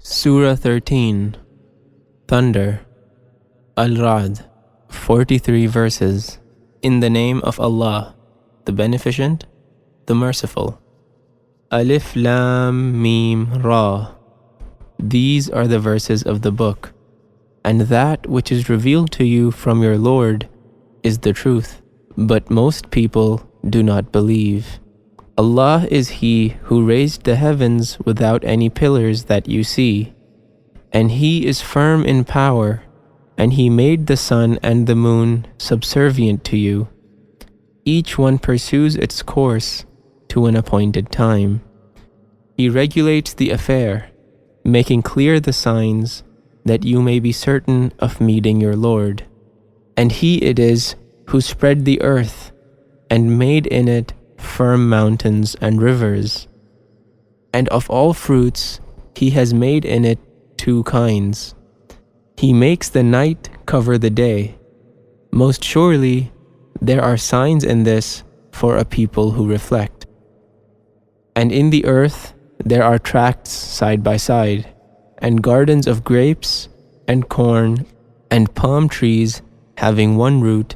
Surah 13, Thunder, Al-Ra'd, 43 verses. In the name of Allah, the Beneficent, the Merciful. Alif Lam Mim Ra. These are the verses of the book, and that which is revealed to you from your Lord is the truth, but most people do not believe. Allah is He who raised the heavens without any pillars that you see, and He is firm in power, and He made the sun and the moon subservient to you. Each one pursues its course to an appointed time. He regulates the affair, making clear the signs that you may be certain of meeting your Lord. And He it is who spread the earth and made in it firm mountains and rivers. And of all fruits He has made in it two kinds. He makes the night cover the day. Most surely there are signs in this for a people who reflect. And in the earth there are tracts side by side, and gardens of grapes and corn and palm trees having one root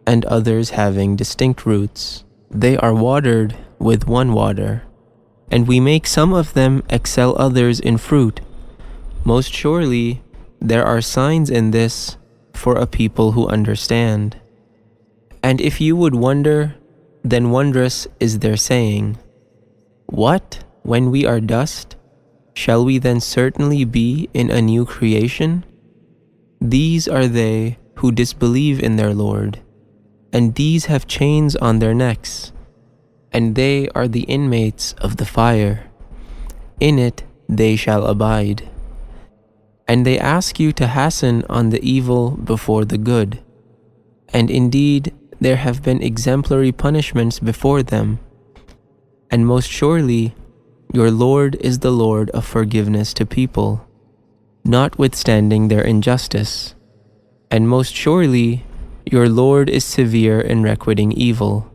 and others having distinct roots. They are watered with one water, and we make some of them excel others in fruit. Most surely there are signs in this for a people who understand. And if you would wonder, then wondrous is their saying, "What, when we are dust? Shall we then certainly be in a new creation?" These are they who disbelieve in their Lord, and these have chains on their necks, and they are the inmates of the fire. In it they shall abide. And they ask you to hasten on the evil before the good. And indeed there have been exemplary punishments before them. And most surely your Lord is the Lord of forgiveness to people, notwithstanding their injustice. And most surely your Lord is severe in requiting evil.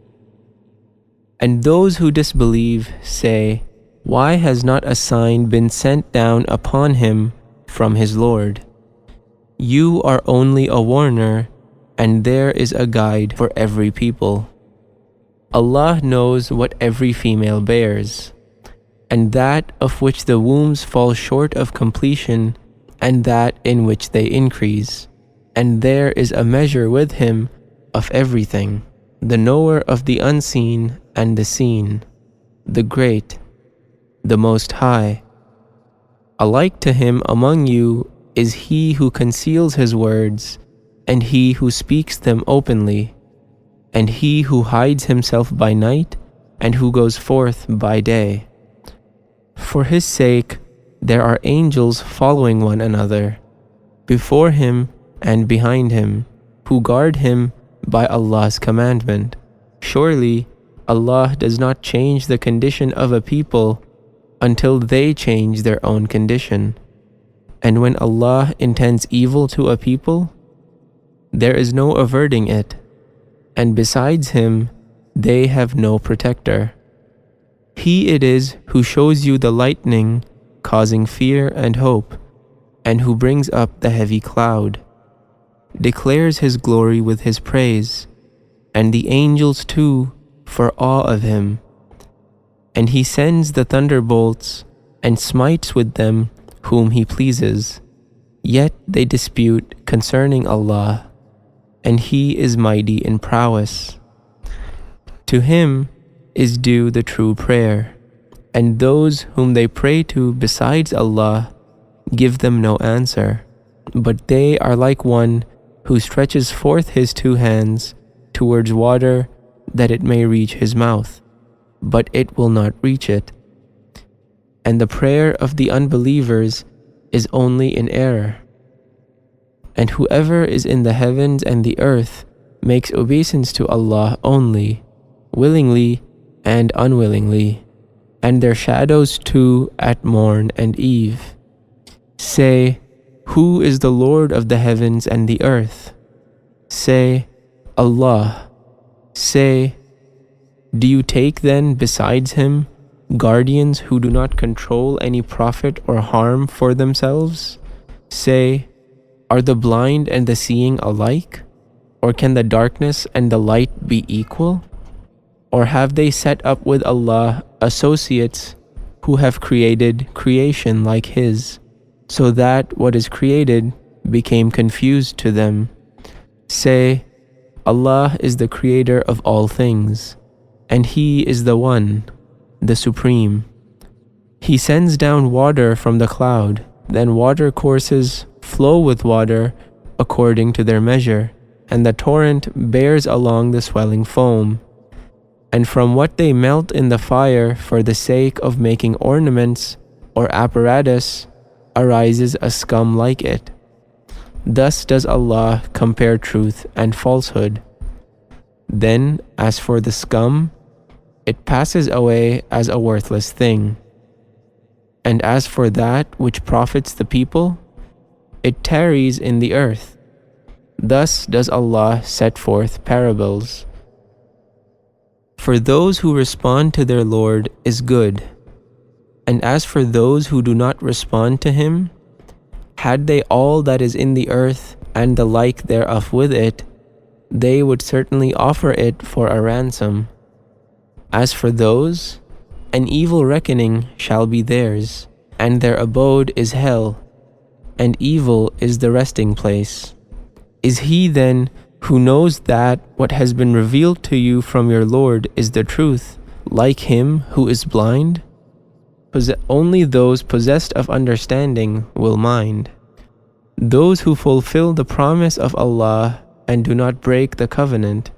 And those who disbelieve say, "Why has not a sign been sent down upon him from his Lord?" You are only a warner, and there is a guide for every people. Allah knows what every female bears, and that of which the wombs fall short of completion, and that in which they increase. And there is a measure with Him of everything, the knower of the unseen and the seen, the Great, the Most High. Alike to Him among you is he who conceals His words, and he who speaks them openly, and he who hides himself by night, and who goes forth by day. For His sake there are angels following one another, before Him and behind Him, who guard Him by Allah's commandment. Surely Allah does not change the condition of a people until they change their own condition. And when Allah intends evil to a people, there is no averting it, and besides Him they have no protector. He it is who shows you the lightning, causing fear and hope, and who brings up the heavy cloud, declares His glory with His praise, and the angels too for awe of Him. And He sends the thunderbolts and smites with them whom He pleases. Yet they dispute concerning Allah, and He is mighty in prowess. To Him is due the true prayer, and those whom they pray to besides Allah give them no answer, but they are like one who stretches forth his two hands towards water that it may reach his mouth, but it will not reach it. And the prayer of the unbelievers is only in error. And whoever is in the heavens and the earth makes obeisance to Allah only, willingly and unwillingly, and their shadows too at morn and eve. Say, "Who is the Lord of the heavens and the earth?" Say, "Allah." Say, "Do you take then besides Him guardians who do not control any profit or harm for themselves? Say, are the blind and the seeing alike? Or can the darkness and the light be equal? Or have they set up with Allah associates who have created creation like His, so that what is created became confused to them? Say, Allah is the creator of all things, and He is the One, the Supreme. He sends down water from the cloud, then water courses flow with water according to their measure, and the torrent bears along the swelling foam. And from what they melt in the fire for the sake of making ornaments or apparatus arises a scum like it. Thus does Allah compare truth and falsehood. Then, as for the scum, it passes away as a worthless thing. And as for that which profits the people, it tarries in the earth. Thus does Allah set forth parables. For those who respond to their Lord is good, and as for those who do not respond to Him, had they all that is in the earth and the like thereof with it, they would certainly offer it for a ransom. As for those, an evil reckoning shall be theirs, and their abode is hell, and evil is the resting place. Is he then who knows that what has been revealed to you from your Lord is the truth, like him who is blind? Only those possessed of understanding will mind. Those who fulfill the promise of Allah and do not break the covenant,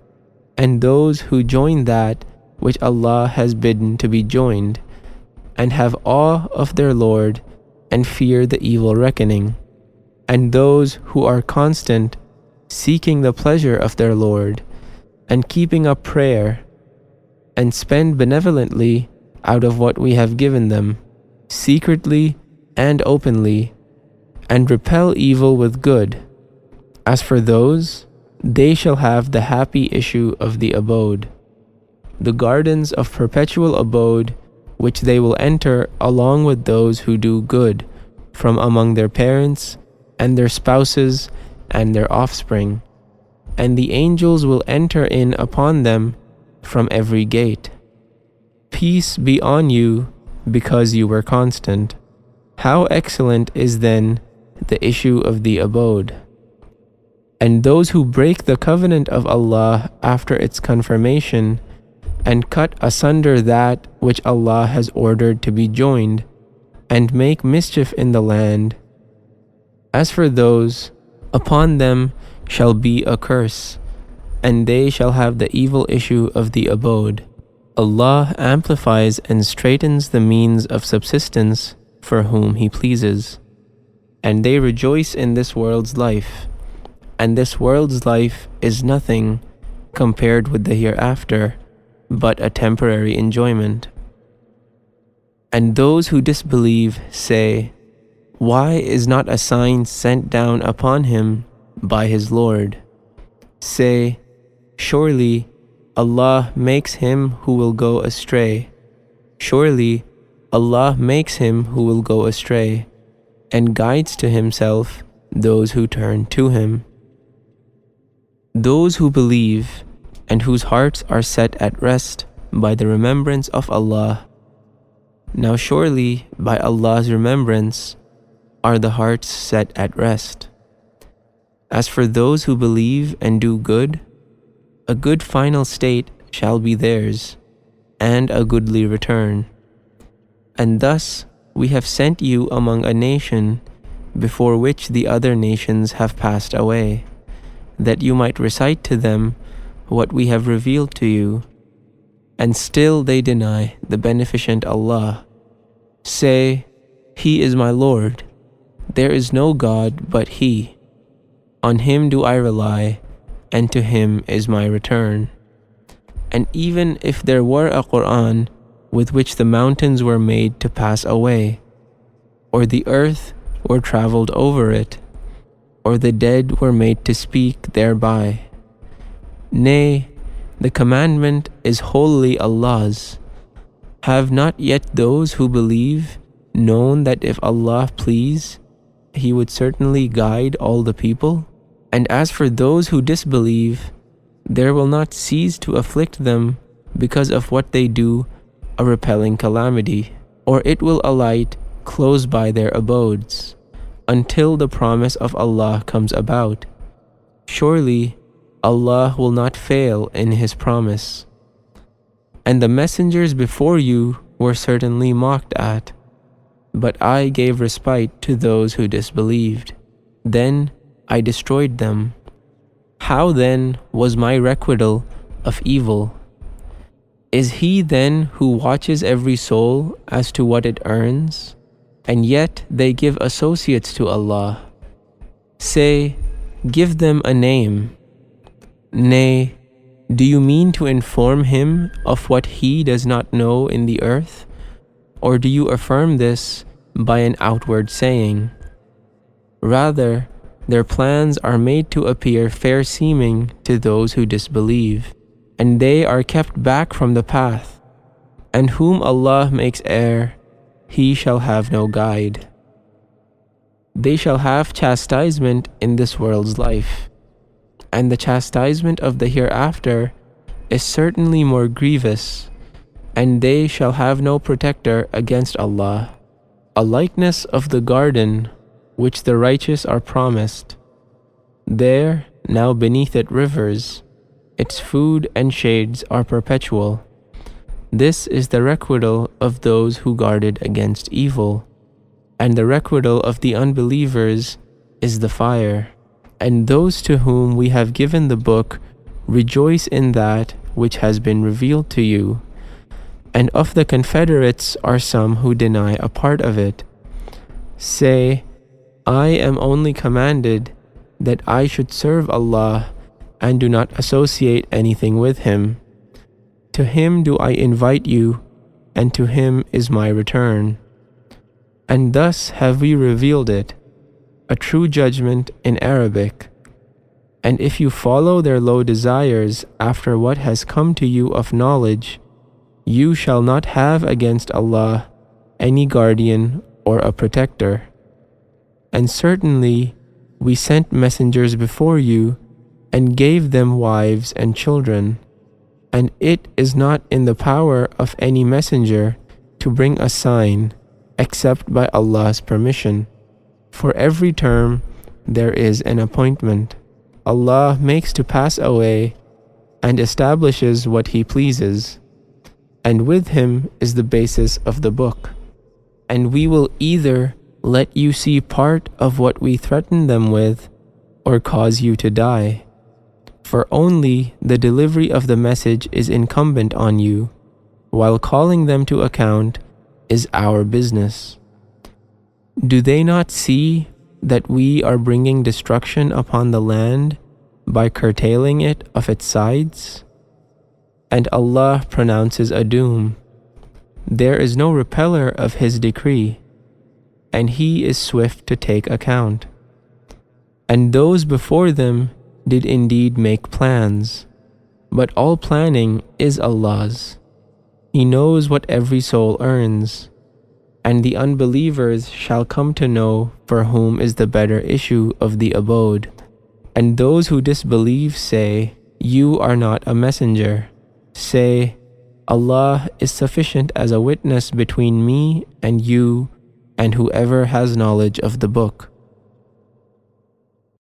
and those who join that which Allah has bidden to be joined, and have awe of their Lord and fear the evil reckoning, and those who are constant, seeking the pleasure of their Lord, and keeping up prayer, and spend benevolently out of what we have given them, secretly and openly, and repel evil with good. As for those, they shall have the happy issue of the abode, the gardens of perpetual abode, which they will enter along with those who do good, from among their parents, and their spouses, and their offspring. And the angels will enter in upon them from every gate. Peace be on you, because you were constant. How excellent is then the issue of the abode. And those who break the covenant of Allah after its confirmation, and cut asunder that which Allah has ordered to be joined, and make mischief in the land, as for those, upon them shall be a curse, and they shall have the evil issue of the abode. Allah amplifies and straightens the means of subsistence for whom He pleases, and they rejoice in this world's life, and this world's life is nothing compared with the hereafter, but a temporary enjoyment. And those who disbelieve say, why is not a sign sent down upon him by his Lord? Say, surely Allah makes him who will go astray. Surely Allah makes him who will go astray, and guides to Himself those who turn to Him. Those who believe, and whose hearts are set at rest by the remembrance of Allah. Now surely by Allah's remembrance are the hearts set at rest. As for those who believe and do good, a good final state shall be theirs, and a goodly return. And thus we have sent you among a nation before which the other nations have passed away, that you might recite to them what we have revealed to you, and still they deny the beneficent Allah. Say, He is my Lord, there is no God but He. On Him do I rely, and to Him is my return. And even if there were a Qur'an with which the mountains were made to pass away, or the earth were traveled over it, or the dead were made to speak thereby, nay, the commandment is wholly Allah's. Have not yet those who believe known that if Allah please, He would certainly guide all the people? And as for those who disbelieve, there will not cease to afflict them because of what they do a repelling calamity, or it will alight close by their abodes, until the promise of Allah comes about. Surely Allah will not fail in His promise. And the messengers before you were certainly mocked at, but I gave respite to those who disbelieved. Then I destroyed them. How then was my requital of evil? Is He then who watches every soul as to what it earns? And yet they give associates to Allah. Say, give them a name. Nay, do you mean to inform Him of what He does not know in the earth? Or do you affirm this by an outward saying? Rather, their plans are made to appear fair-seeming to those who disbelieve, and they are kept back from the path. And whom Allah makes err, He shall have no guide. They shall have chastisement in this world's life, and the chastisement of the hereafter is certainly more grievous, and they shall have no protector against Allah. A likeness of the garden which the righteous are promised. There, now beneath it rivers, its food and shades are perpetual. This is the requital of those who guarded against evil, and the requital of the unbelievers is the fire. And those to whom we have given the book rejoice in that which has been revealed to you. And of the confederates are some who deny a part of it. Say, I am only commanded that I should serve Allah and do not associate anything with Him. To Him do I invite you, and to Him is my return. And thus have we revealed it, a true judgment in Arabic. And if you follow their low desires after what has come to you of knowledge, you shall not have against Allah any guardian or a protector. And certainly we sent messengers before you and gave them wives and children, and it is not in the power of any messenger to bring a sign except by Allah's permission. For every term there is an appointment. Allah makes to pass away and establishes what He pleases, and with Him is the basis of the book. And we will either let you see part of what we threaten them with, or cause you to die. For only the delivery of the message is incumbent on you, while calling them to account is our business. Do they not see that we are bringing destruction upon the land by curtailing it of its sides? And Allah pronounces a doom. There is no repeller of His decree, and He is swift to take account. And those before them did indeed make plans, but all planning is Allah's. He knows what every soul earns, and the unbelievers shall come to know for whom is the better issue of the abode. And those who disbelieve say, You are not a messenger. Say, Allah is sufficient as a witness between me and you and whoever has knowledge of the book.